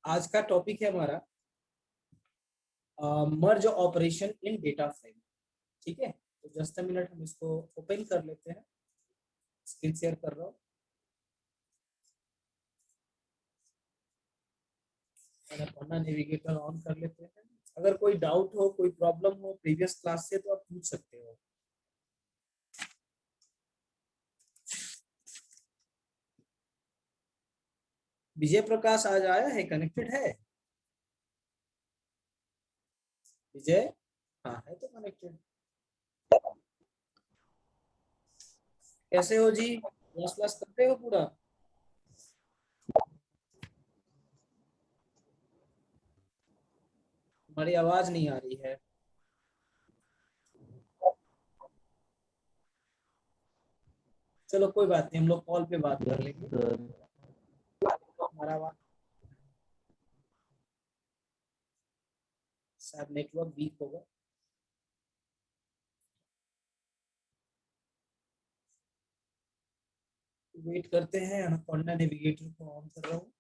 आज का टॉपिक है हमारा मर्ज ऑपरेशन इन डेटा फ्रेम। ठीक है, तो जस्ट अ मिनट हम इसको ओपन कर लेते हैं। स्क्रीन शेयर कर रहा हूँ। अपना नेविगेटर ऑन कर लेते हैं। अगर कोई डाउट हो, कोई प्रॉब्लम हो प्रीवियस क्लास से, तो आप पूछ सकते हो। विजय प्रकाश आज आया है, कनेक्टेड है विजय? हाँ है तो कनेक्टेड। कैसे हो जी? क्लास क्लास करते हो पूरा? हमारी आवाज नहीं आ रही है। चलो कोई बात नहीं, हम लोग कॉल पे बात कर लेंगे। हमारा आवाज शायद नेटवर्क वीक होगा। वेट करते हैं। अनाकोंडा नेविगेटर को ऑन कर रहा हूँ।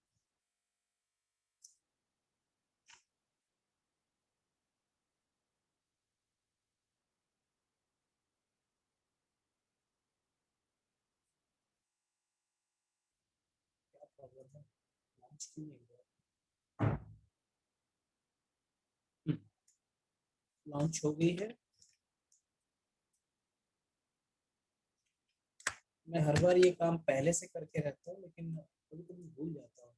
क्या प्रॉब्लम है? लॉन्च क्यों नहीं हुआ? लॉन्च हो गई है। मैं हर बार ये काम पहले से करके रहता हूँ, लेकिन कभी कभी भूल जाता हूँ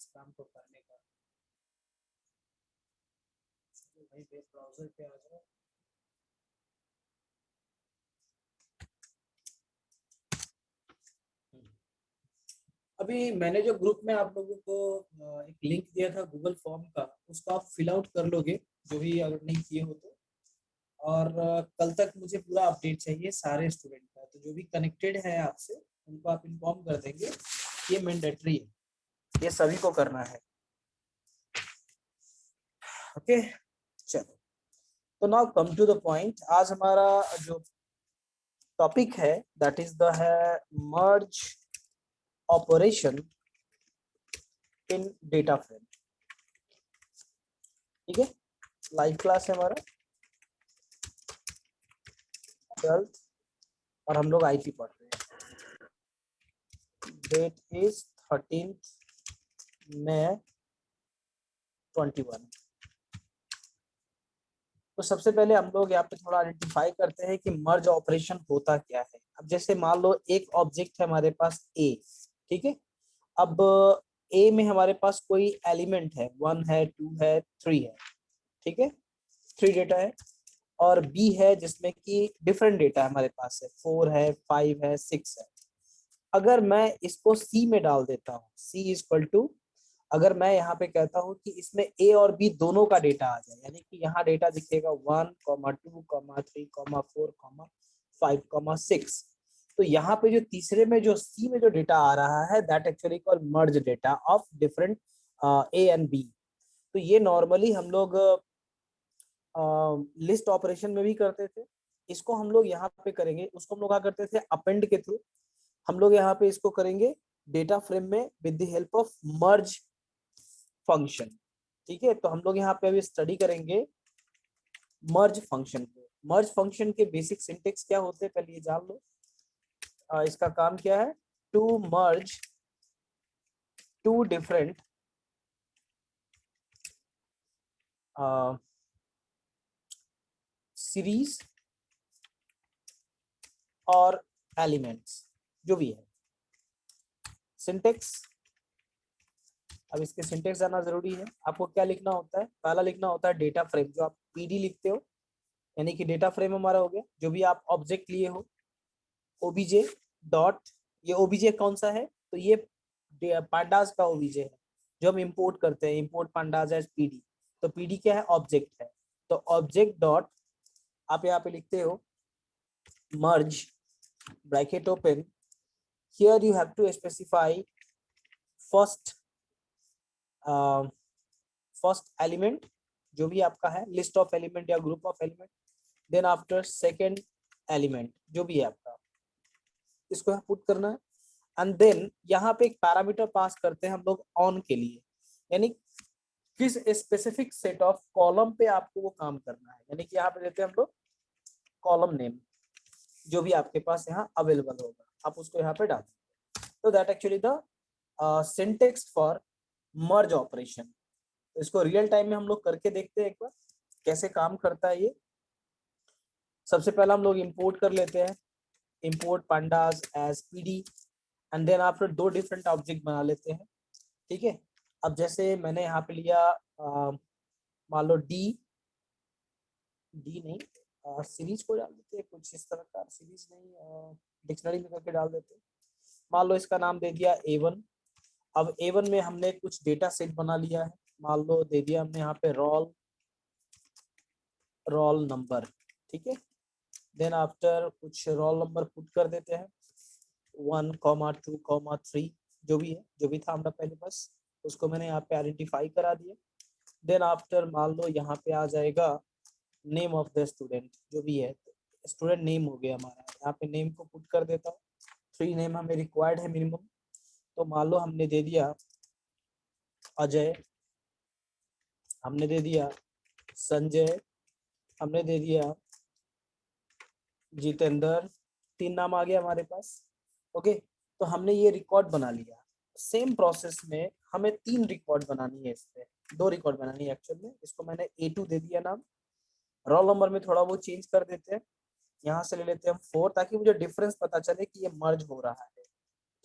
इस काम को करने का। तो भाई वेब ब्राउजर पे आ जाओ। अभी मैंने जो ग्रुप में आप लोगों को एक लिंक दिया था गूगल फॉर्म का, उसको आप फिल आउट कर लोगे, जो भी अगर नहीं किए हो तो। और कल तक मुझे पूरा अपडेट चाहिए सारे स्टूडेंट का। तो जो भी कनेक्टेड है आपसे, उनको आप इन्फॉर्म कर देंगे। ये मैंडेटरी है, ये सभी को करना है। ओके, चलो। तो now come to the point. आज हमारा जो टॉपिक है दैट इज द है merge operation in data frame. ठीक है, लाइव क्लास है हमारा 12th, और हम लोग आईटी पढ़ रहे हैं। Date is 13th May 21। तो सबसे पहले हम लोग यहाँ पे थोड़ा आइडेंटिफाई करते हैं कि मर्ज ऑपरेशन होता क्या है। अब जैसे मान लो एक ऑब्जेक्ट है हमारे पास ए, ठीक है। अब ए में हमारे पास कोई एलिमेंट है, 1 है, 2 है, 3 है, ठीक है। 3 डेटा है। और बी है जिसमें कि डिफरेंट डेटा हमारे पास है, 4 है, 5 है, 6 है। अगर मैं इसको सी में डाल देता हूँ, सी इज इक्वल टू, अगर मैं यहाँ पे कहता हूँ कि इसमें ए और बी दोनों का डेटा आ जाए, यानी कि यहाँ डेटा दिखेगा 1, 2, 3, 4, 5, 6। तो यहाँ पे जो तीसरे में जो सी में जो डेटा आ रहा है, that actually called merge data of different A and B. तो ये नॉर्मली हम लोग लिस्ट ऑपरेशन में भी करते थे। इसको हम लोग यहाँ पे करेंगे, उसको हम लोग क्या करते थे, अपेंड के थ्रू। हम लोग यहाँ पे इसको करेंगे डेटा फ्रेम में with the help of merge function. ठीक है, तो हम लोग यहाँ पे अभी स्टडी करेंगे मर्ज फंक्शन को। मर्ज फंक्शन के बेसिक सिंटेक्स क्या होते हैं पहले ये जान लो। इसका काम क्या है, to merge two different series और एलिमेंट्स, जो भी है सिंटेक्स। अब इसके सिंटेक्स जानना जरूरी है। आपको क्या लिखना होता है, पहला लिखना होता है डेटा फ्रेम, जो आप पीडी लिखते हो, यानी कि डेटा फ्रेम हमारा हो गया। जो भी आप ऑब्जेक्ट लिए हो, ओबीजे डॉट, ये ओबीजे कौन सा है, तो ये पांडास का ओबीजे है जो हम इंपोर्ट करते हैं, इंपोर्ट पांडास एज पीडी। तो पीडी क्या है, ऑब्जेक्ट है। तो ऑब्जेक्ट डॉट, आप यहाँ पे लिखते हो merge bracket open, here you have to specify first first element, जो भी आपका है, लिस्ट ऑफ एलिमेंट या group of element. Then after second element, जो भी है आपका, इसको यहाँ पुट करना है। एंड देन यहाँ पे एक पैरामीटर पास करते हैं हम लोग ऑन के लिए। यानी किस स्पेसिफिक सेट ऑफ कॉलम पे आपको वो काम करना है। यानी कि यहाँ पे देते हैं हम लोग कॉलम नेम, जो भी आपके पास यहाँ अवेलेबल होगा आप उसको यहाँ पे डाल देंगे। तो that actually the syntax for merge operation. तो इसको रियल टाइम में हम लोग करके देखते हैं एक बार कैसे काम करता है ये। सबसे पहला हम लोग इंपोर्ट कर लेते हैं, import pandas as pd, and then after दो डिफरेंट ऑब्जेक्ट बना लेते हैं। ठीक है, अब जैसे मैंने यहाँ पे लिया मान लो डी नहीं, सीरीज को डाल देते हैं कुछ इस तरह का, सीरीज नहीं डिक्शनरी में करके डाल देते हैं। मान लो इसका नाम दे दिया A1। अब A1 में हमने कुछ डेटा सेट बना लिया है, मान लो दे दिया हमने यहाँ पे रोल नंबर। ठीक है, देन आफ्टर कुछ रोल नंबर पुट कर देते हैं 1, 2, 3, जो भी था हमारा पहले, बस उसको मैंने यहाँ पे आइडेंटिफाई करा दिया। देन आफ्टर मान लो यहाँ पे आ जाएगा नेम ऑफ द स्टूडेंट, जो भी है स्टूडेंट नेम हो गया हमारा, यहाँ पे नेम को पुट कर देता हूँ। 3 नेम हमें रिक्वायर्ड है मिनिमम, तो मान लो हमने दे दिया अजय, हमने दे दिया संजय, हमने दे दिया जितेंद्र, 3 नाम आ गया हमारे पास। ओके, तो हमने ये रिकॉर्ड बना लिया। सेम प्रोसेस में हमें 3 रिकॉर्ड बनानी है, इस पे 2 रिकॉर्ड बनानी है एक्चुअल में। इसको मैंने A2 दे दिया नाम, रोल नंबर में थोड़ा वो चेंज कर देते हैं, यहाँ से ले लेते हैं हम 4, ताकि मुझे डिफरेंस पता चले कि ये मर्ज हो रहा है।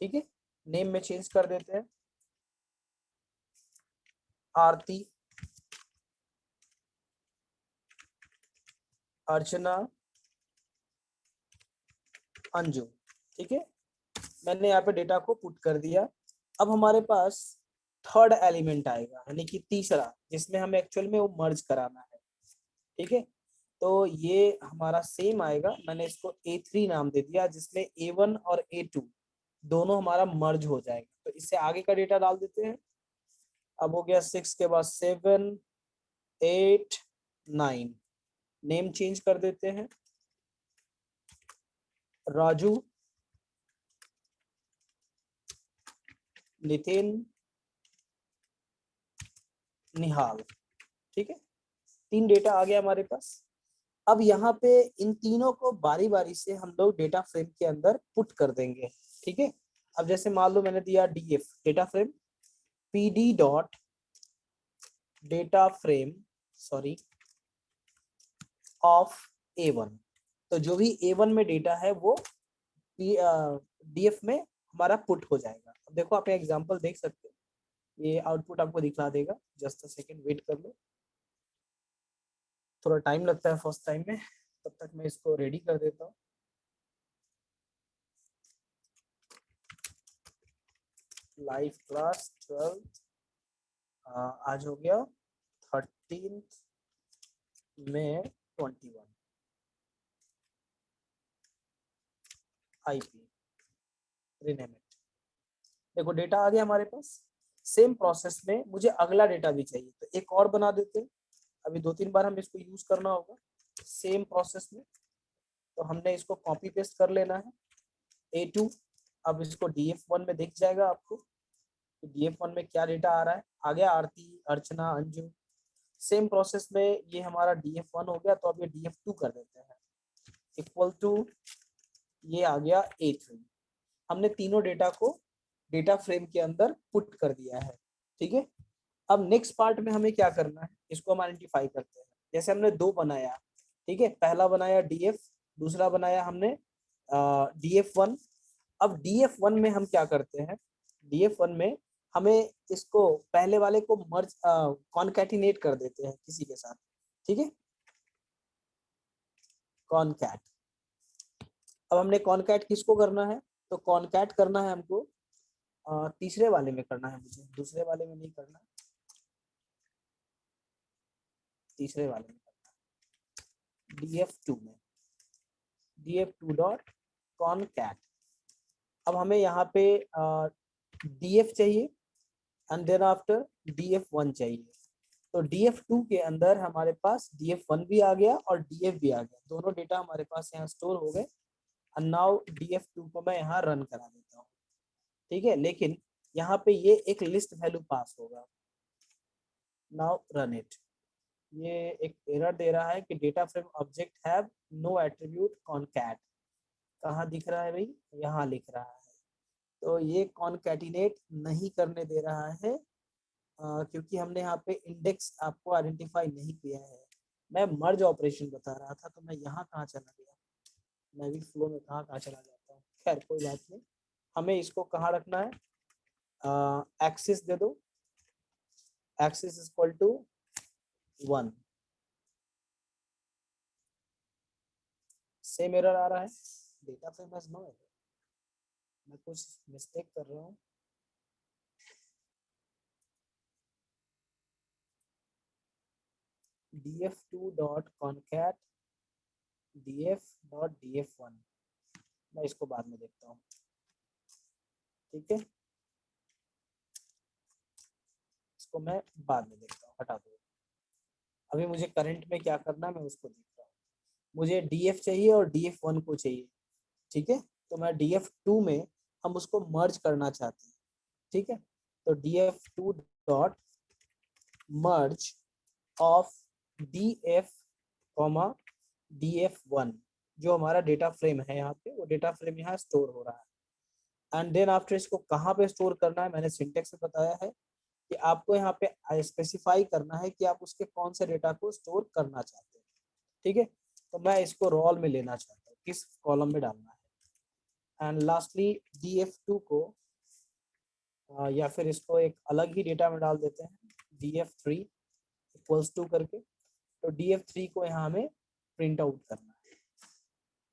ठीक है, नेम में चेंज कर देते हैं आरती, अर्चना, अंजू। ठीक है, मैंने यहाँ पे डेटा को पुट कर दिया। अब हमारे पास थर्ड एलिमेंट आएगा, यानी कि तीसरा, जिसमें हमें एक्चुअल में वो मर्ज कराना है। ठीक है, तो ये हमारा सेम आएगा, मैंने इसको A3 नाम दे दिया, जिसमें A1 और A2 दोनों हमारा मर्ज हो जाएगा। तो इससे आगे का डेटा डाल देते हैं। अब हो गया 6 के बाद 7, 8, 9, नेम चेंज कर देते हैं राजू, नितिन, निहाल। ठीक है, 3 डेटा आ गया हमारे पास। अब यहाँ पे इन तीनों को बारी बारी से हम लोग डेटा फ्रेम के अंदर पुट कर देंगे। ठीक है, अब जैसे मान लो मैंने दिया DF data frame, PD dot data frame sorry of A1। तो जो भी A1 में डेटा है वो DF में हमारा पुट हो जाएगा। अब देखो आप एग्जांपल देख सकते हो, ये आउटपुट आपको दिखला देगा। जस्ट अ सेकंड वेट कर लो, थोड़ा टाइम लगता है फर्स्ट टाइम में, तब तक मैं इसको रेडी कर देता हूँ। लाइव क्लास 12 आज हो गया 13 मई 21 IP रीनेम इट। देखो डेटा आ गया हमारे पास। सेम प्रोसेस में मुझे अगला डेटा भी चाहिए, तो एक और बना देते हैं। अभी 2-3 बार हम इसको यूज करना होगा सेम प्रोसेस में, तो हमने इसको कॉपी पेस्ट कर लेना है A2। अब इसको DF1 में दिख जाएगा आपको, तो DF1 में क्या डेटा आ रहा है, आ गया आरती, अर्चना, अंजू। सेम प्रोसेस में ये हमारा DF1 हो गया, तो अब ये DF2 कर देते हैं, इक्वल टू ये आ गया A3। हमने तीनों डेटा को डेटा फ्रेम के अंदर पुट कर दिया है। ठीक है, अब नेक्स्ट पार्ट में हमें क्या करना है, इसको हम आइडेंटिफाई करते हैं। जैसे हमने 2 बनाया, ठीक है, पहला बनाया DF, दूसरा बनाया हमने DF1। अब DF1 में हम क्या करते हैं, DF1 में हमें इसको पहले वाले को मर्ज कॉनकैटिनेट कर देते हैं किसी के साथ। ठीक है, कॉनकैट। अब हमने कॉनकैट किसको करना है, तो कॉनकैट करना है हमको तीसरे वाले में करना है, मुझे दूसरे वाले में नहीं करना, तीसरे वाले में करना है, DF2 में, DF2 डॉट कॉनकैट। अब हमें यहाँ पे DF चाहिए एंड देन आफ्टर DF1 चाहिए। तो DF2 के अंदर हमारे पास DF1 भी आ गया और DF भी आ गया, दोनों डेटा हमारे पास यहाँ स्टोर हो गए। एंड नाउ DF2 को मैं यहाँ रन करा देता हूँ। ठीक है, लेकिन यहाँ पे ये एक लिस्ट वैल्यू पास होगा। Now run it. ये एक एरर दे रहा है कि data frame object have no attribute concat. कहाँ दिख रहा है भाई, यहाँ लिख रहा है। तो ये कॉनकैटिनेट नहीं करने दे रहा है क्योंकि हमने यहाँ पे इंडेक्स आपको आइडेंटिफाई नहीं किया है। मैं मर्ज ऑपरेशन बता रहा था, तो मैं यहाँ कहाँ चला गया, मैं भी फ्लो में कहाँ कहाँ चला जाता हूँ। खैर कोई बात नहीं, हमें इसको कहाँ रखना है, एक्सिस दे दो, axis equal to 1। Same error आ रहा है, data frame has no error. मैं कुछ मिस्टेक कर रहा हूँ। df2 डॉट कॉनकैट df.df1, मैं इसको बाद में देखता हूँ, ठीक है, इसको मैं बाद में देखता हूँ, हटा दो। अभी मुझे करंट में क्या करना है मैं उसको देख रहा हूँ। मुझे df चाहिए और df1 को चाहिए, ठीक है। तो मैं df2 में हम उसको मर्ज करना चाहते हैं, ठीक है। तो df2 dot merge of df comma df1, जो हमारा डेटा फ्रेम है यहाँ पे, वो डेटा फ्रेम यहाँ स्टोर हो रहा है। एंड देन आफ्टर इसको कहाँ पे स्टोर करना है, मैंने सिंटेक्स में बताया है कि आपको यहाँ पे स्पेसिफाई करना है कि आप उसके कौन से डेटा को स्टोर करना चाहते हैं, ठीक है। तो मैं इसको रोल में लेना चाहता हूँ, किस कॉलम में डालना है। एंड लास्टली df2 को या फिर इसको एक अलग ही डेटा में डाल देते हैं, df3 इक्वल्स टू करके। तो df3 को यहाँ हमें प्रिंट आउट करना है।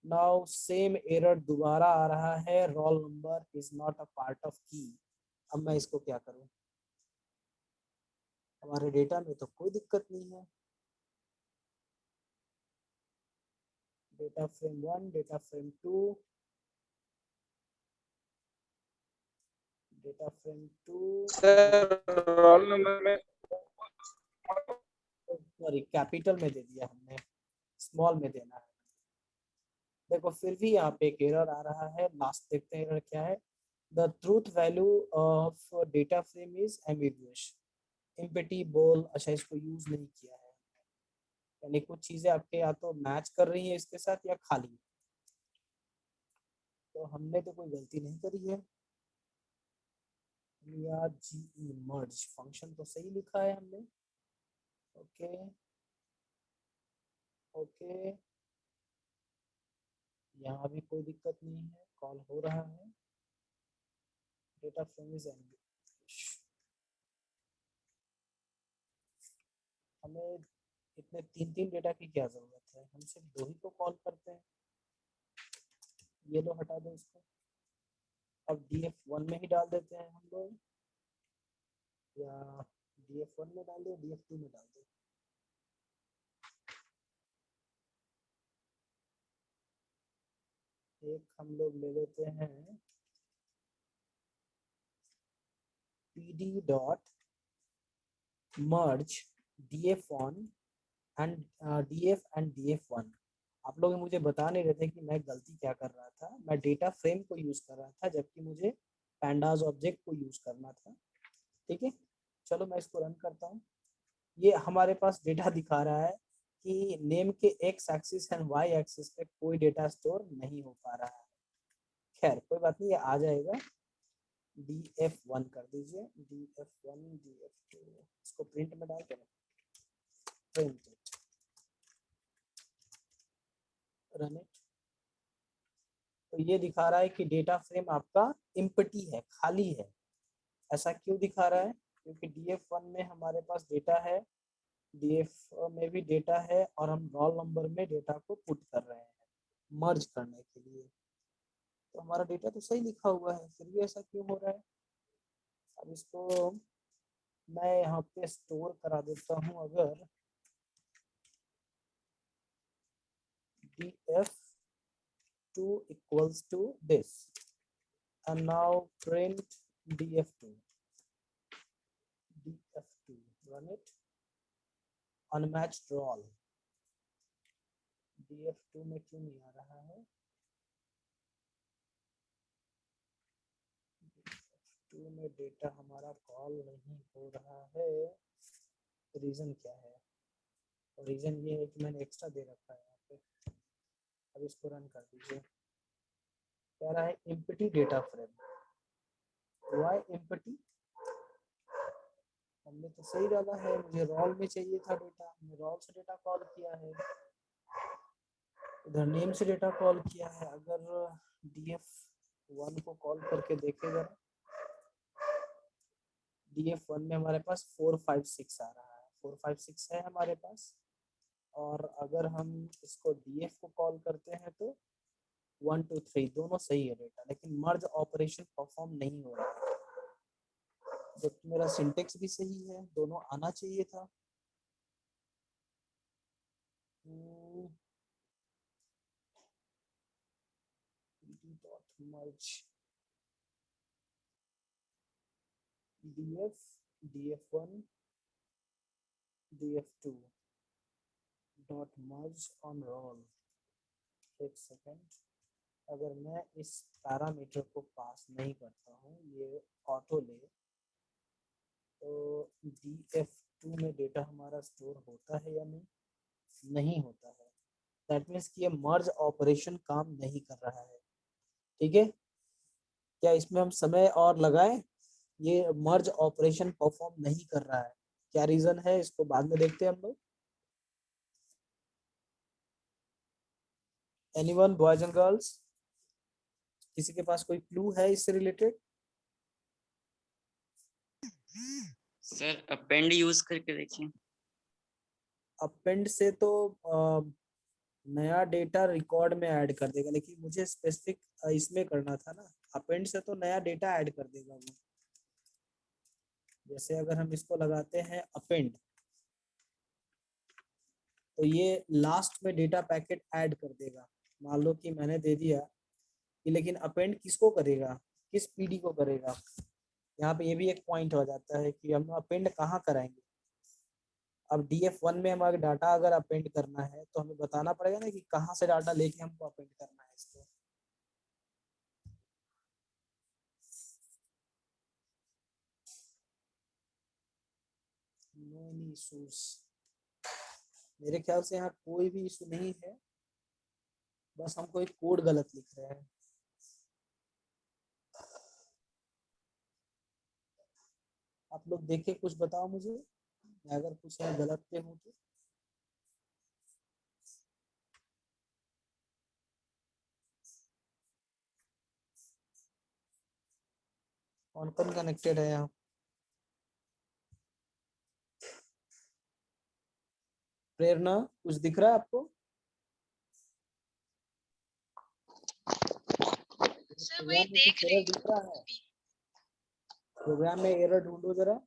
नाउ सेम एरर दोबारा आ रहा है, roll number is not a part of की। अब मैं इसको क्या करूँ, हमारे डेटा में तो कोई दिक्कत नहीं है। Data frame 1, data frame 2, data frame 2, sir roll number में सॉरी कैपिटल में दे दिया हमने, स्मॉल में देना है। देखो फिर भी यहाँ पे एक एरर आ रहा है, लास्ट देखते हैं एरर क्या है। The truth value of data frame is ambiguous, empty बोल, अच्छा इसको यूज नहीं किया है, यानी कुछ चीजें आपके या तो मैच कर रही है इसके साथ या खाली। तो हमने तो कोई गलती नहीं करी है। या जी मर्ज फंक्शन तो सही लिखा है हमने, ओके ओके, यहाँ भी कोई दिक्कत नहीं है, कॉल हो रहा है। डेटा फ्रेम इज एम्बिगुअस, हमें इतने तीन तीन डेटा की क्या जरूरत है, हम सिर्फ दो ही को कॉल करते हैं। ये लो हटा दो इसको। अब df1 में ही डाल देते हैं हम लोग, या df1 में डाल दो, df2 में डाल दो। एक हम लोग ले लेते हैं pd dot merge df1 and df and df1। आप लोग मुझे बता नहीं रहे थे कि मैं गलती क्या कर रहा था, मैं डेटा फ्रेम को यूज कर रहा था जबकि मुझे पैंडाज ऑब्जेक्ट को यूज करना था, ठीक है। चलो मैं इसको रन करता हूँ। ये हमारे पास डेटा दिखा रहा है कि नेम के X axis and Y axis पे कोई डेटा स्टोर नहीं हो पा रहा है। खैर कोई बात नहीं, ये आ जाएगा। df1 कर दीजिए, df1 df2, इसको प्रिंट में डाल के प्रिंट इट, रन इट। तो ये दिखा रहा है कि डेटा फ्रेम आपका इम्पटी है, खाली है। ऐसा क्यों दिखा रहा है, क्योंकि df1 में हमारे पास डेटा है, df में भी डेटा है, और हम रोल नंबर में डेटा को पुट कर रहे हैं मर्ज करने के लिए। तो हमारा डेटा तो सही लिखा हुआ है, फिर भी ऐसा क्यों हो रहा है। अब इसको मैं यहाँ पे स्टोर करा देता हूँ, अगर df2 equals to this and now print df2, run it, unmatched roll। df2 में क्यों नहीं आ रहा है, df2 में डेटा हमारा कॉल नहीं हो रहा है। रीजन क्या है? और रीजन ये है कि मैंने एक्स्ट्रा दे रखा है यहाँ पे। अब इसको रन कर दीजिए। कह रहा है empty data frame. Why empty? हमने तो सही डाला है, मुझे रॉल में चाहिए था डेटा, हमने रॉल से डेटा कॉल किया है, इधर नेम से डेटा कॉल किया है। अगर df1 को कॉल करके देखेगा, df1 में हमारे पास 456 आ रहा है, 456 है हमारे पास। और अगर हम इसको df को कॉल करते हैं तो 1 2 3 दोनों सही है डेटा, लेकिन मर्ज ऑपरेशन परफॉर्म नहीं हो रहा है। जबकि मेरा सिंटेक्स भी सही है, दोनों आना चाहिए था। merge df df1 df2 dot merge on roll। एक सेकेंड, अगर मैं इस पैरामीटर को पास नहीं करता हूँ, ये ऑटो ले, तो df2 में डेटा हमारा स्टोर होता है या नहीं? नहीं होता है। दैट मीन्स कि ये मर्ज ऑपरेशन काम नहीं कर रहा है। ठीक है, क्या इसमें हम समय और लगाएं? ये मर्ज ऑपरेशन परफॉर्म नहीं कर रहा है। क्या रीजन है, इसको बाद में देखते हैं हम लोग। एनीवन, बॉयज एंड गर्ल्स, किसी के पास कोई क्लू है इससे रिलेटेड? सर अपेंड यूज करके देखिए। अपेंड से तो नया डेटा रिकॉर्ड में ऐड कर देगा, लेकिन मुझे स्पेसिफिक इसमें करना था ना। अपेंड से तो नया डेटा ऐड कर देगा वो। जैसे अगर हम इसको लगाते हैं अपेंड, तो ये लास्ट में डेटा पैकेट ऐड कर देगा। मान लो कि मैंने दे दिया कि, लेकिन अपेंड किसको करेगा, किस पीडी को करेगा? यहाँ पे ये भी एक पॉइंट हो जाता है कि हम अपेंड कहाँ कराएंगे। अब df1 में हमारा डाटा अगर अपेंड करना है तो हमें बताना पड़ेगा ना कि कहाँ से डाटा लेके हमको अपेंड करना है इसको। नो एनी इश्यूज, मेरे ख्याल से यहाँ कोई भी इशू नहीं है, बस हमको एक कोड गलत लिख रहे हैं। आप लोग देख के कुछ बताओ मुझे, मैं अगर कुछ यहाँ गलत पे हूँ तो। कौन कौन कनेक्टेड है यहाँ? प्रेरणा, कुछ दिख रहा है आपको? सर वही देख रही दिख रहा है? प्रोग्राम में एरर ढूंढो जरा।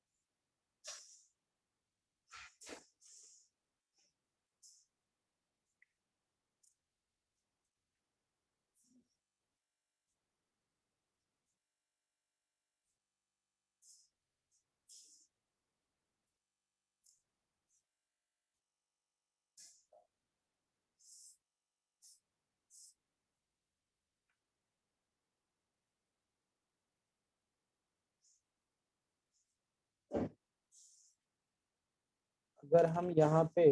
अगर हम यहाँ पे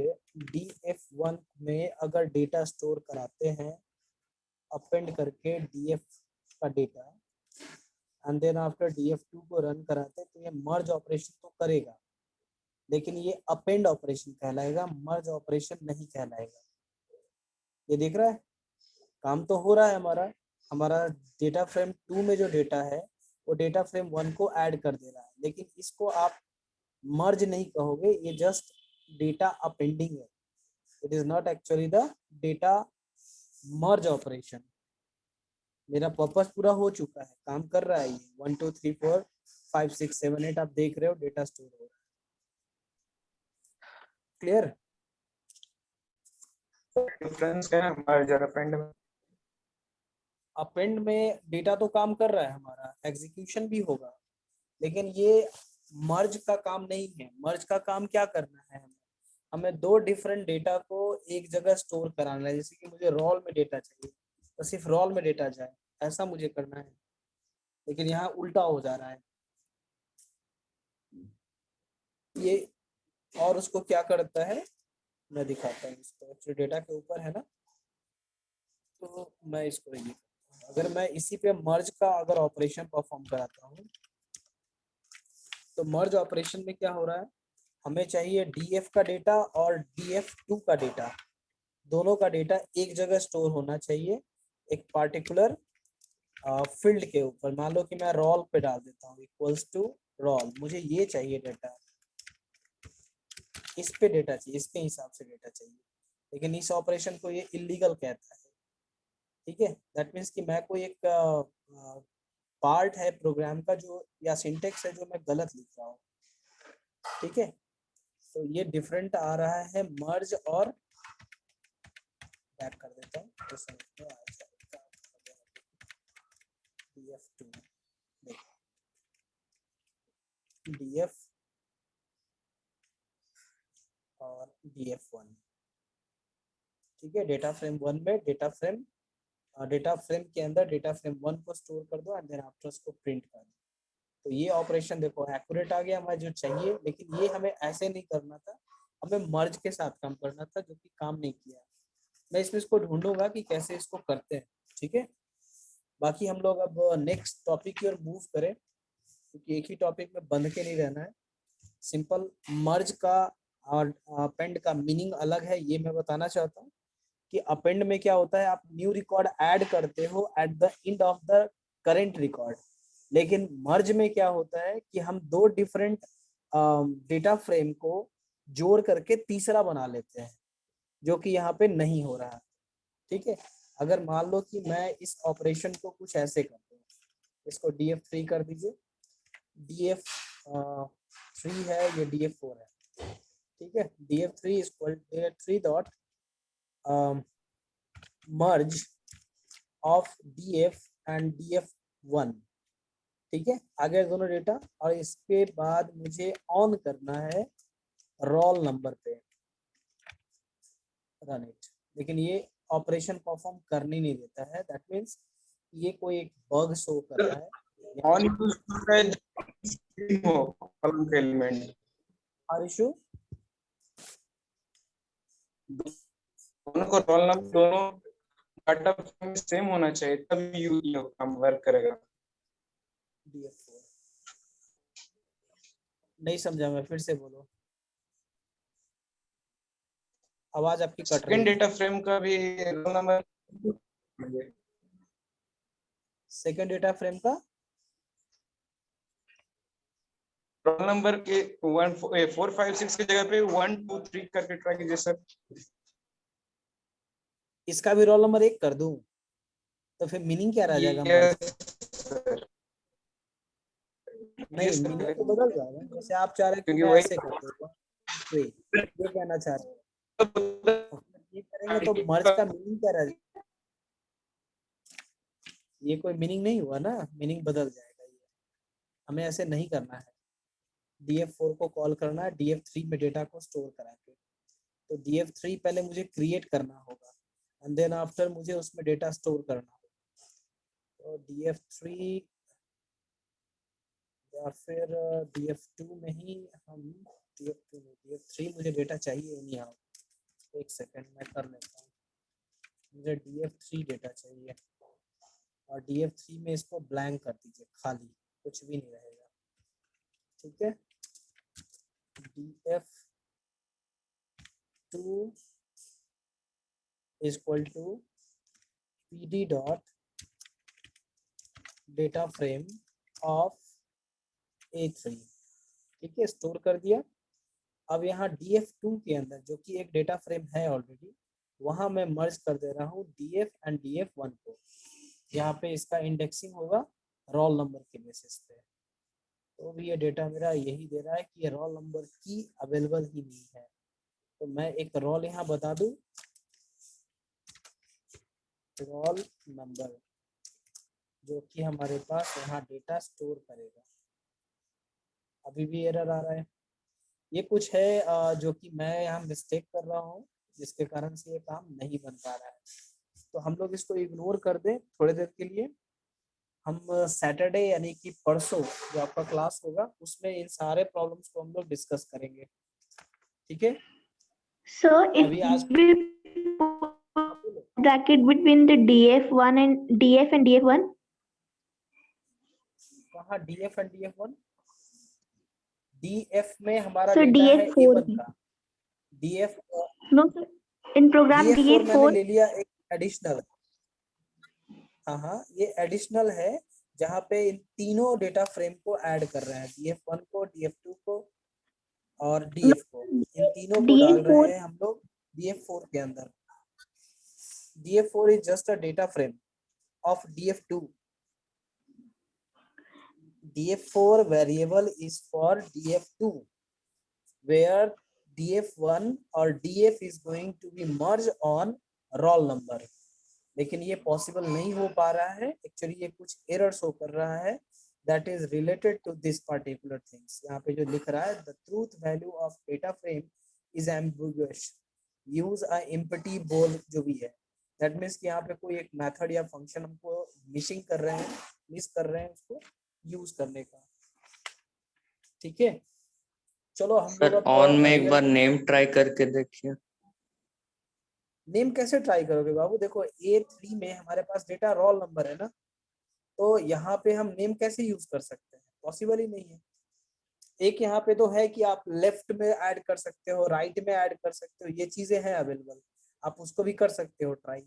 df1 में अगर डेटा स्टोर कराते हैं अपेंड करके df का data, and then after df2 को रन कराते हैं, तो ये मर्ज ऑपरेशन तो करेगा, लेकिन ये अपेंड ऑपरेशन कहलाएगा, मर्ज ऑपरेशन नहीं कहलाएगा। ये दिख रहा है, काम तो हो रहा है हमारा। हमारा डेटा फ्रेम 2 में जो डेटा है वो डेटा फ्रेम 1 को ऐड कर दे रहा है, लेकिन इसको आप मर्ज नहीं कहोगे, ये जस्ट डेटा अपेंडिंग है। It is not actually the data merge operation. मेरा पर्पस पूरा हो चुका है, काम कर रहा है ये। 1 2 3 4 5 6 7 8 आप देख रहे हो डेटा स्टोर हो रहा है। क्लियर? डिफरेंस क्या है मर्ज और अपेंड में? अपेंड में डेटा तो काम कर रहा है हमारा, एग्जीक्यूशन भी होगा, लेकिन ये मर्ज का काम नहीं है। मर्ज का काम क्या करना है, हमें दो डिफरेंट डेटा को एक जगह स्टोर कराना है। जैसे कि मुझे रॉल में डेटा चाहिए तो सिर्फ रॉल में डेटा जाए, ऐसा मुझे करना है, लेकिन यहाँ उल्टा हो जा रहा है। ये और उसको क्या करता है, मैं दिखाता हूँ इसको, एक्चुअली डेटा के ऊपर है ना, तो मैं इसको ये, अगर मैं इसी पे मर्ज का अगर ऑपरेशन परफॉर्म कराता हूँ, तो मर्ज ऑपरेशन में क्या हो रहा है, हमें चाहिए डीएफ का डेटा और डीएफ2 का डेटा, दोनों का डेटा एक जगह स्टोर होना चाहिए एक पार्टिकुलर फील्ड के ऊपर। मान लो कि मैं रोल पे डाल देता हूँ इक्वल्स टू रोल, मुझे ये चाहिए डेटा, इस पे डेटा चाहिए, इसके हिसाब से डेटा चाहिए, लेकिन इस ऑपरेशन को ये इलीगल कहता है। ठीक है, दैट मीन्स कि मैं कोई एक पार्ट है प्रोग्राम का जो, या सिंटेक्स है जो मैं गलत लिख रहा हूँ। ठीक है, तो ये डिफरेंट आ रहा है मर्ज और, बैक कर देता हूँ तो समझ में आ जाएगा। df2 देखो, df और df1, ठीक है, डेटा फ्रेम 1 में डेटा फ्रेम के अंदर डेटा फ्रेम 1 को स्टोर कर दो एंड देन आफ्टर उसको प्रिंट कर दो। तो ये ऑपरेशन देखो एक्यूरेट आ गया हमें जो चाहिए, लेकिन ये हमें ऐसे नहीं करना था, हमें मर्ज के साथ काम करना था, जो कि काम नहीं किया। मैं इसमें इसको ढूंढूंगा कि कैसे इसको करते हैं। ठीक है, बाकी हम लोग अब नेक्स्ट टॉपिक की ओर मूव करें, क्योंकि एक ही टॉपिक में बंध के नहीं रहना है। सिंपल मर्ज का और अपेंड का मीनिंग अलग है, ये मैं बताना चाहता हूँ कि अपेंड में क्या होता है, आप न्यू रिकॉर्ड ऐड करते हो at the end of the current record, लेकिन मर्ज में क्या होता है कि हम दो डिफरेंट डेटा फ्रेम को जोड़ करके तीसरा बना लेते हैं, जो कि यहाँ पे नहीं हो रहा। ठीक है, अगर मान लो कि मैं इस ऑपरेशन को कुछ ऐसे करता हूँ, इसको df3 कर दीजिए, df3 है, ये df4 है। ठीक है, df3 equal df3 dot merge of df and df1। ठीक है, आगे दोनों डेटा, और इसके बाद मुझे ऑन करना है रोल नंबर पे रन इट, लेकिन ये ऑपरेशन परफॉर्म करने नहीं देता है। दैट मीन्स ये कोई एक बग शो कर रहा है। ऑन यूज होता है जब हो कॉलम का एलिमेंट, हर इशू दोनों को रोल नंबर दोनों डाटा सेम होना चाहिए, तब ये काम वर्क करेगा। df4 नहीं समझा मैं, फिर से बोलो, आवाज आपकी कट रही सेकंड है। डेटा फ्रेम का भी roll number, second data frame का रोल नंबर के 456 की जगह पे 1 2 3 करके ट्राई कीजिए सर। इसका भी रोल नंबर 1 कर दूं, तो फिर मीनिंग क्या रह जाएगा मर्ज? यस सर, नहीं, यस मीनिंग सर, तो बदल जाएगा, जैसे आप चाह रहे हैं कि क्योंकि मैं वही ऐसे कर दूंगा, तो ये कहना चाह रहे हैं, और फिर ये करेंगे तो मर्ज का मीनिंग क्या रह जाएगा? ये कोई मीनिंग नहीं हुआ ना, मीनिंग बदल जाएगा। ये हमें ऐसे नहीं करना है, df4 को कॉल करना है df3 में डेटा को स्टोर करा के। तो df3 पहले मुझे क्रिएट करना होगा एंड देन आफ्टर मुझे उसमें डेटा स्टोर करना होगा। तो df3 या फिर df2 में ही हम, df2 में df3 मुझे डेटा चाहिए नहीं, आओ एक सेकंड मैं कर लेता हूँ, मुझे df3 डेटा चाहिए, और df3 में इसको ब्लैंक कर दीजिए, खाली, कुछ भी नहीं रहेगा। ठीक है, df2 is equal to pd dot data frame of a3। ठीक है, स्टोर कर दिया। अब यहाँ df2 के अंदर जो कि एक डेटा फ्रेम है ऑलरेडी, वहां मैं मर्ज कर दे रहा हूँ df एंड df1 को। यहाँ पे इसका इंडेक्सिंग होगा रोल नंबर के बेसिस पे। तो भी ये डेटा मेरा यही दे रहा है कि ये रोल नंबर की अवेलेबल ही नहीं है। तो मैं एक रोल यहाँ बता दूं, रोल नंबर, जो कि हमारे पास यहाँ डेटा स्टोर करेगा। अभी भी एरर आ रहा है, ये कुछ है जो कि मैं यहाँ मिस्टेक कर रहा हूँ, जिसके कारण से ये काम नहीं बन पा रहा है। तो हम लोग इसको इग्नोर कर दें थोड़ी देर के लिए। हम सैटरडे यानी कि परसों जो आपका क्लास होगा, उसमें इन सारे प्रॉब्लम्स को हम लोग डिस्कस करेंगे। ठीक है, So it अभी आज will bracket between the DF1 and DF1. कहाँ DF एंड DF1? DF में हमारा So डेटा है DF4 A1 का। DF No sir. In program DF4 मैंने DF4. ले लिया एक एडिशनल। हाँ, ये एडिशनल है जहाँ पे इन तीनों डेटा फ्रेम को ऐड कर रहे हैं, DF1 को, DF2 को और DF को, इन तीनों को डाल रहे हैं हम लोग DF4 के अंदर। DF4 is just a data frame of DF2. DF4 variable is for DF2, where DF1 or DF is going to be merged on roll number. लेकिन ये पॉसिबल नहीं हो पा रहा है, एक्चुअली ये कुछ एरर शो कर रहा है, that is related to this particular things। यहाँ पे जो लिख रहा है, the truth value of data frame is ambiguous, use a empty bold, जो भी है, that means कि यहाँ पे कोई एक मेथड या फंक्शन हमको मिसिंग कर रहे हैं, मिस कर रहे हैं उसको यूज करने का। ठीक है, चलो हम सर लोग ऑन में एक बार नेम ट्राई करके देखिए। नेम कैसे ट्राई करोगे बाबू? देखो A3 में हमारे पास डेटा रोल नंबर है ना, तो यहाँ पे हम नेम कैसे यूज कर सकते हैं? पॉसिबल ही नहीं है। एक यहाँ पे तो है कि आप लेफ्ट में ऐड कर सकते हो, राइट में ऐड कर सकते हो, ये चीजें हैं अवेलेबल, आप उसको भी कर सकते हो ट्राई।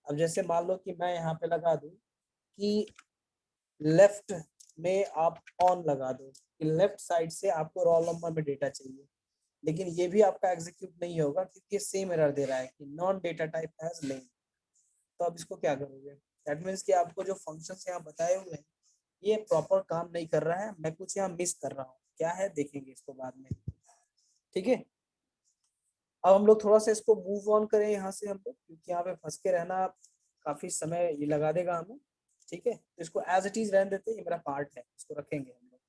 अब जैसे मान लो कि मैं यहाँ पे लगा दूं कि लेफ्ट में आप ऑन लगा दो कि लेफ्ट साइड से आपको रोल नंबर में डेटा चाहिए, लेकिन ये भी आपका एग्जीक्यूट नहीं होगा क्योंकि सेम एरर दे रहा है कि non data type has name. तो अब इसको क्या करोगे? दैट मीन्स कि आपको जो फंक्शंस यहाँ बताए हुए हैं ये प्रॉपर काम नहीं कर रहा है, मैं कुछ यहाँ मिस कर रहा हूँ, क्या है देखेंगे इसको बाद में। ठीक है, अब हम लोग थोड़ा सा इसको मूव ऑन करें यहाँ से हम लोग, क्योंकि यहाँ पे फंस के रहना काफी समय ये लगा देगा हमें। ठीक है, तो इसको एज इट इज रहने देते हैं, ये मेरा पार्ट है, इसको रखेंगे हम लोग।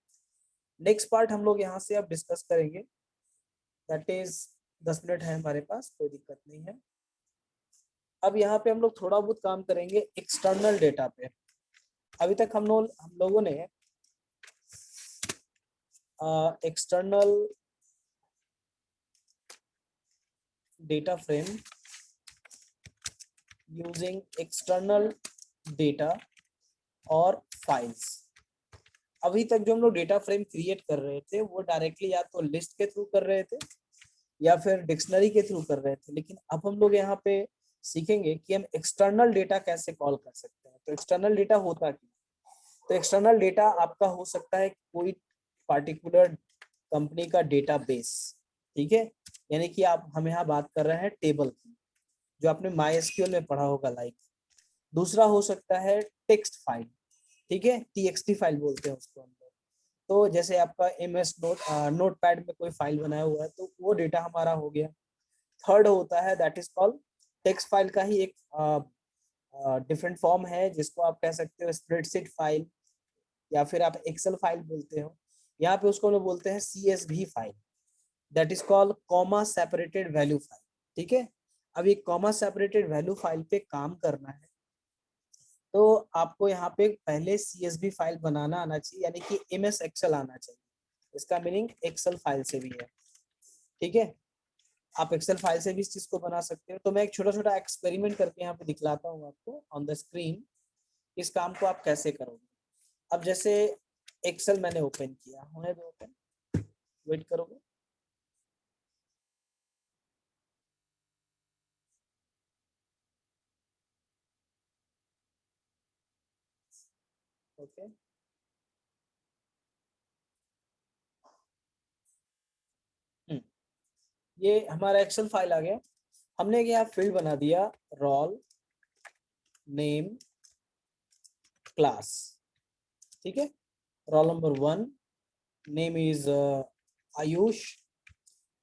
नेक्स्ट पार्ट हम लोग यहाँ से अब डिस्कस करेंगे, दैट इज 10 मिनट है हमारे पास, कोई दिक्कत नहीं है। अब यहाँ पे हम लोग थोड़ा बहुत काम करेंगे एक्सटर्नल डेटा पे। अभी तक हम लोगों ने external data frame using external data और फाइल्स, अभी तक जो हम लोग डेटा फ्रेम क्रिएट कर रहे थे वो डायरेक्टली या तो लिस्ट के थ्रू कर रहे थे या फिर डिक्शनरी के थ्रू कर रहे थे, लेकिन अब हम लोग यहाँ पे सीखेंगे कि हम एक्सटर्नल डेटा कैसे कॉल कर सकते हैं। तो एक्सटर्नल डेटा होता क्या? तो एक्सटर्नल डेटा आपका हो सकता है कोई पार्टिकुलर कंपनी का डेटाबेस। ठीक है, यानी कि हम यहाँ बात कर रहे हैं टेबल की, जो आपने MySQL में पढ़ा होगा लाइक। दूसरा हो सकता है टेक्स्ट फाइल, ठीक है, TXT फाइल बोलते हैं उसको हम लोग। तो जैसे आपका MS नोटपैड में कोई फाइल बनाया हुआ है तो वो डेटा हमारा हो गया। थर्ड होता है that is called text file का ही एक डिफरेंट फॉर्म है, जिसको आप कह सकते हो स्प्रेडशीट फाइल या फिर आप एक्सेल फाइल बोलते हो। यहाँ पे उसको हम लोग बोलते हैं CSV file, that is called comma separated value file. ठीक है, अब ये कॉमा सेपरेटेड वैल्यू फाइल पे काम करना है तो आपको यहाँ पे पहले CSV फाइल बनाना आना चाहिए, यानी कि MS एक्सेल आना चाहिए। इसका मीनिंग एक्सेल फाइल से भी है। ठीक है, आप एक्सेल फाइल से भी इस चीज को बना सकते हो। तो मैं एक छोटा छोटा एक्सपेरिमेंट करके यहाँ पे दिखलाता हूँ आपको ऑन द स्क्रीन, इस काम को आप कैसे करोगे। अब जैसे एक्सेल मैंने ओपन किया, होने दो ओपन, वेट करोगे। ओके, ये हमारा एक्सेल फाइल आ गया। हमने यहाँ फील्ड बना दिया रोल नेम क्लास। ठीक है, roll number 1, name is Ayush,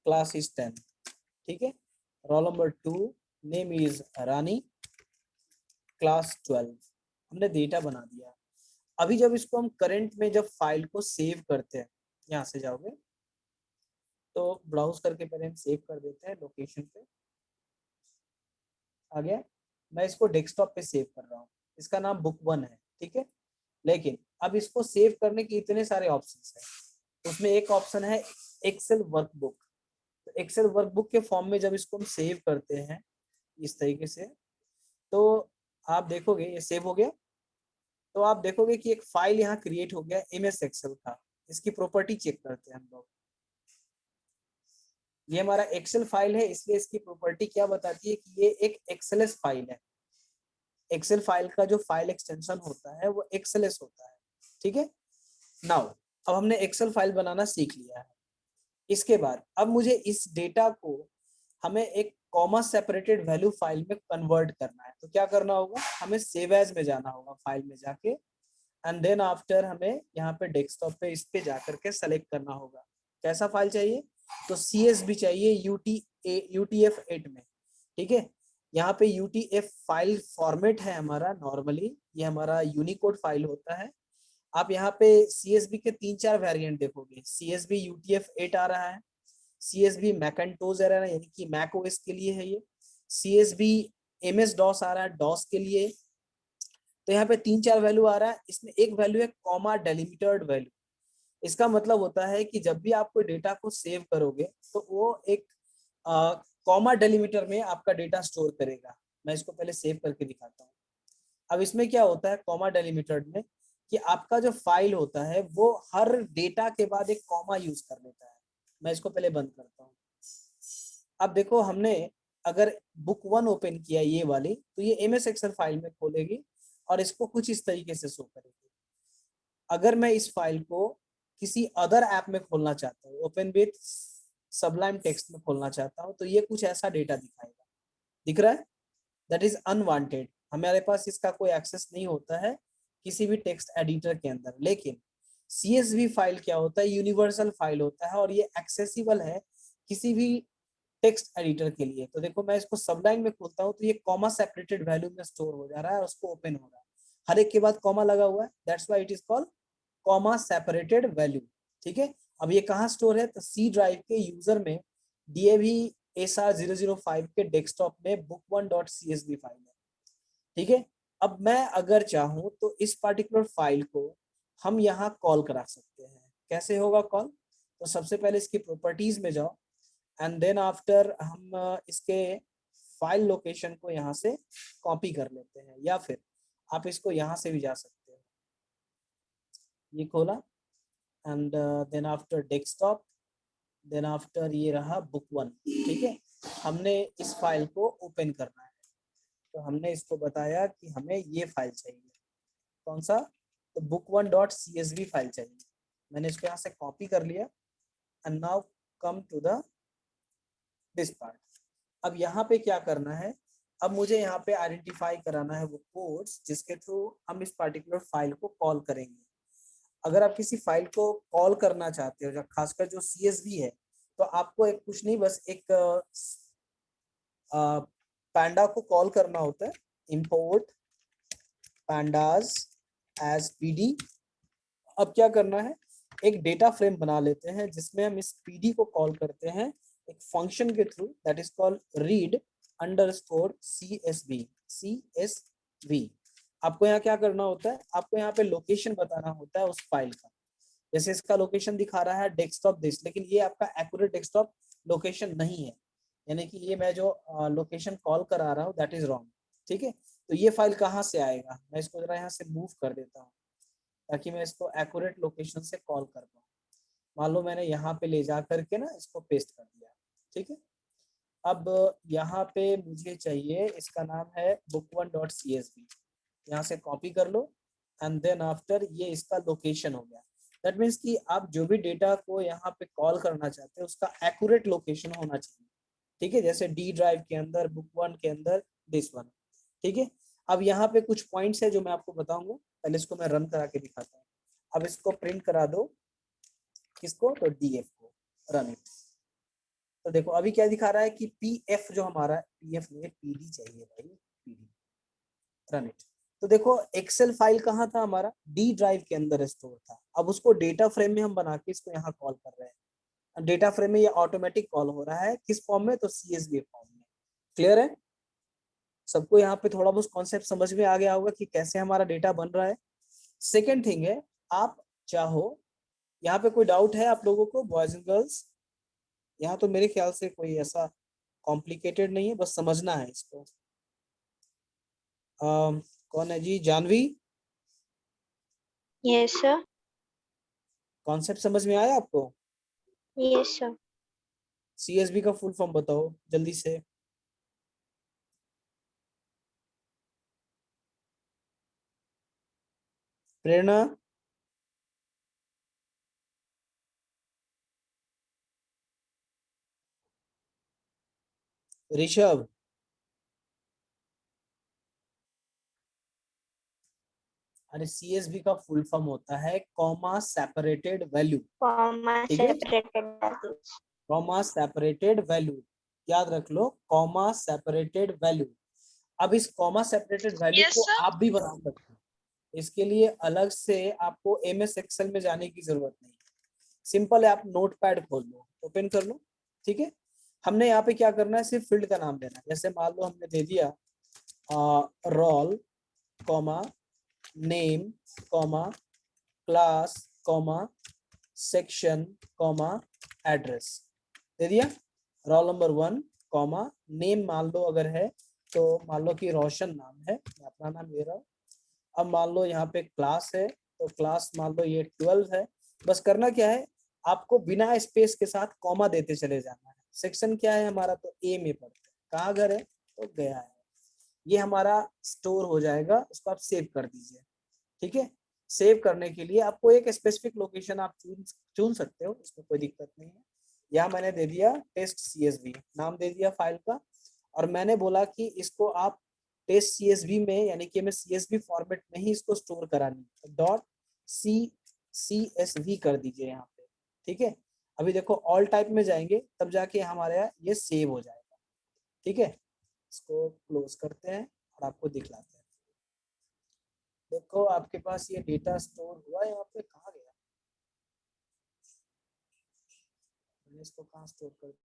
class is 10। ठीक है, roll number 2, name is Rani, class 12। हमने डेटा बना दिया। अभी जब इसको हम करंट में जब फाइल को सेव करते हैं, यहाँ से जाओगे तो ब्राउज करके पहले हम सेव कर देते हैं लोकेशन पे। आ गया, मैं इसको डेस्कटॉप पे सेव कर रहा हूँ, इसका नाम book1 है। ठीक है, लेकिन अब इसको सेव करने के इतने सारे ऑप्शंस हैं, उसमें एक ऑप्शन है एक्सेल वर्कबुक। तो एक्सेल वर्कबुक के फॉर्म में जब इसको हम सेव करते हैं इस तरीके से, तो आप देखोगे ये सेव हो गया। तो आप देखोगे कि एक फाइल यहाँ क्रिएट हो गया MS एक्सेल का। इसकी प्रॉपर्टी चेक करते हैं हम लोग। ये हमारा एक्सेल फाइल है, इसलिए इसकी प्रॉपर्टी क्या बताती है कि ये एक एक्सेलएस फाइल है। एक्सेल फाइल का जो फाइल एक्सटेंशन होता है वो एक्सेलएस होता है, ठीक है। नाउ अब हमने एक्सेल फाइल बनाना सीख लिया है। इसके बाद अब मुझे इस डेटा को हमें एक कॉमा सेपरेटेड वैल्यू फाइल में कन्वर्ट करना है। तो क्या करना होगा, हमें सेव एज में जाना होगा, फाइल में जाके, एंड देन आफ्टर हमें यहाँ पे डेस्कटॉप पे इस पे जाकर के सेलेक्ट करना होगा कैसा फाइल चाहिए। तो CSV चाहिए UTF-8 में, ठीक है। यहाँ पे UTF फाइल फॉर्मेट है हमारा, नॉर्मली ये हमारा यूनिकोड फाइल होता है। आप यहाँ पे CSV के 3-4 वेरिएंट देखोगे। CSV UTF-8 आ रहा है, CSV मैकेंटोस आ रहा है यानी कि मैक OS के लिए है ये, CSV MS-DOS आ रहा है DOS के लिए। तो यहाँ पे 3-4 वैल्यू आ रहा है, इसमें एक वैल्यू है कॉमा डेलिमिटेड वैल्यू। इसका मतलब होता है कि जब भी आप कोई डेटा को सेव करोगे तो वो एक कॉमा डेलिमिटर में आपका डेटा स्टोर करेगा। मैं इसको पहले सेव करके दिखाता हूँ। अब इसमें क्या होता है कॉमा डेलिमिटर में, कि आपका जो फाइल होता है वो हर डेटा के बाद एक कॉमा यूज कर लेता है। मैं इसको पहले बंद करता हूँ। अब देखो हमने अगर बुक 1 ओपन किया ये वाली, तो ये MS एक्सेल फाइल में खोलेगी और इसको कुछ इस तरीके से शो करेगी। अगर मैं इस फाइल को किसी अदर ऐप में खोलना चाहता हूँ, ओपन विथ सबलाइम टेक्स्ट में खोलना चाहता हूँ, तो ये कुछ ऐसा डेटा दिखाएगा। दिख रहा है, दैट इज अनवांटेड। हमारे पास इसका कोई एक्सेस नहीं होता है किसी भी टेक्स्ट एडिटर के अंदर। लेकिन CSV फाइल क्या होता है, यूनिवर्सल फाइल होता है और ये एक्सेसिबल है किसी भी टेक्स्ट एडिटर के लिए। तो देखो मैं इसको सबलाइन में खोलता हूँ तो ये कॉमा सेपरेटेड वैल्यू में स्टोर हो जा रहा है और उसको ओपन हो रहा है, हर एक के बाद कॉमा लगा हुआ है, that's why it is called comma separated value, ठीक है। अब ये कहाँ स्टोर है, तो C ड्राइव के यूजर में DAV SR005 के डेस्कटॉप में book1.csv फाइल है, ठीक है। अब मैं अगर चाहूँ तो इस पार्टिकुलर फाइल को हम यहाँ कॉल करा सकते हैं। कैसे होगा कॉल, तो सबसे पहले इसकी प्रॉपर्टीज में जाओ एंड देन आफ्टर हम इसके फाइल लोकेशन को यहाँ से कॉपी कर लेते हैं, या फिर आप इसको यहाँ से भी जा सकते हो। ये खोला and then after desktop, then after ये रहा बुक 1, ठीक है। हमने इस फाइल को ओपन करना है, तो हमने इसको बताया कि हमें ये फाइल चाहिए, कौन सा, तो book1.csv फाइल चाहिए। मैंने इसको यहाँ से कॉपी कर लिया and now come to the this part. अब यहाँ पे क्या करना है, अब मुझे यहाँ पे आइडेंटिफाई कराना है वो कोड्स जिसके थ्रू हम इस पार्टिकुलर फाइल को कॉल करेंगे। अगर आप किसी फाइल को कॉल करना चाहते हो, खासकर जो CSV है, तो आपको एक कुछ नहीं बस एक पैंडा को कॉल करना होता है, इंपोर्ट pandas as PD। अब क्या करना है, एक डेटा फ्रेम बना लेते हैं जिसमें हम इस PD को कॉल करते हैं एक फंक्शन के through, that is called read underscore CSV। आपको यहाँ क्या करना होता है, आपको यहाँ पे लोकेशन बताना होता है उस फाइल का। जैसे इसका लोकेशन दिखा रहा है डेस्कटॉप दिस, लेकिन ये आपका एक्यूरेट डेस्कटॉप लोकेशन नहीं है, यानी कि ये मैं जो लोकेशन कॉल करा रहा हूँ दैट इज रॉन्ग, ठीक है। तो ये फाइल कहाँ से आएगा, मैं इसको जरा यहाँ से मूव कर देता हूँ ताकि मैं इसको एक्यूरेट लोकेशन से कॉल कर पाऊँ। मान लो मैंने यहाँ पे ले जा करके ना इसको पेस्ट कर दिया, ठीक है। अब यहाँ पे मुझे चाहिए, इसका नाम है book1.csv, यहाँ से कॉपी कर लो एंड देन आफ्टर ये इसका लोकेशन हो गया। दैट मीन्स कि आप जो भी डेटा को यहाँ पे कॉल करना चाहते हैं उसका एक्यूरेट लोकेशन होना चाहिए, ठीक है। जैसे D ड्राइव के अंदर, book1 के अंदर, दिस वन, ठीक है। अब यहाँ पे कुछ पॉइंट्स है जो मैं आपको बताऊंगा, पहले इसको मैं रन करा के दिखाता हूँ। अब इसको प्रिंट करा दो, किसको, तो DF को, रन इट। तो देखो अभी क्या दिखा रहा है कि PF जो हमारा PF में PD चाहिए भाई, PD, रन इट। तो देखो एक्सेल फाइल कहाँ था हमारा, D ड्राइव के अंदर स्टोर था। अब उसको डेटा फ्रेम में हम बना के इसको यहाँ कॉल कर रहे हैं। डेटा फ्रेम में ये ऑटोमेटिक कॉल हो रहा है, किस फॉर्म में, तो CSV फॉर्म में। क्लियर है सबको, यहाँ पे थोड़ा बहुत कॉन्सेप्ट समझ में आ गया होगा कि कैसे हमारा डेटा बन रहा है। सेकेंड थिंग है, आप चाहो, यहाँ पे कोई डाउट है आप लोगों को, बॉयज एंड गर्ल्स, यहाँ तो मेरे ख्याल से कोई ऐसा कॉम्प्लिकेटेड नहीं है, बस समझना है इसको। कौन है जी? Janvi, Yes, sir. कॉन्सेप्ट समझ में आया आपको? Yes, sir. सीएसबी का फुल फॉर्म बताओ जल्दी से। प्रेरणा, ऋषभ, अरे सीएसबी का फुल फॉर्म होता है कॉमा सेपरेटेड वैल्यू। Comma ठीक है, separated values. Comma separated value, याद रख लो, कॉमा सेपरेटेड वैल्यू। अब इस कॉमा सेपरेटेड वैल्यू Yes, को sir. आप भी बना सकते हो, इसके लिए अलग से आपको एमएस एक्सेल में जाने की जरूरत नहीं है। सिंपल है, आप नोटपैड खोल लो, ओपन कर लो। ठीक है, हमने यहाँ पे क्या करना है, सिर्फ फील्ड का नाम देना है। जैसे मान लो हमने दे दिया roll comma name comma class comma section comma address, दे दिया। रोल नंबर 1 कॉमा नेम मान लो अगर है तो मान लो कि रोशन नाम है, मैं अपना नाम दे रहा हूँ। अब मान लो यहाँ पे क्लास है तो क्लास मान लो ये 12 है। बस करना क्या है, आपको बिना स्पेस के साथ कॉमा देते चले जाना है। सेक्शन क्या है हमारा, तो ए में पड़ता है। कहाँ घर है, तो गया है। ये हमारा स्टोर हो जाएगा, इसको आप सेव कर दीजिए। ठीक है, सेव करने के लिए आपको एक स्पेसिफिक लोकेशन आप चुन सकते हो, इसमें कोई दिक्कत नहीं है। यहाँ मैंने दे दिया टेस्ट सीएसवी, नाम दे दिया फाइल का, और मैंने बोला कि इसको आप टेस्ट सीएसवी में, यानी कि हमें सीएसवी फॉर्मेट में ही इसको स्टोर करानी है, डॉट CSV कर दीजिए यहाँ पे। ठीक है, अभी देखो ऑल टाइप में जाएंगे तब जाके हमारे यहाँ ये सेव हो जाएगा। ठीक है, इसको क्लोज करते हैं और आपको दिखलाते हैं। देखो आपके पास ये डेटा स्टोर हुआ, यहाँ पे कहाँ गया, मैंने इसको कहाँ स्टोर कर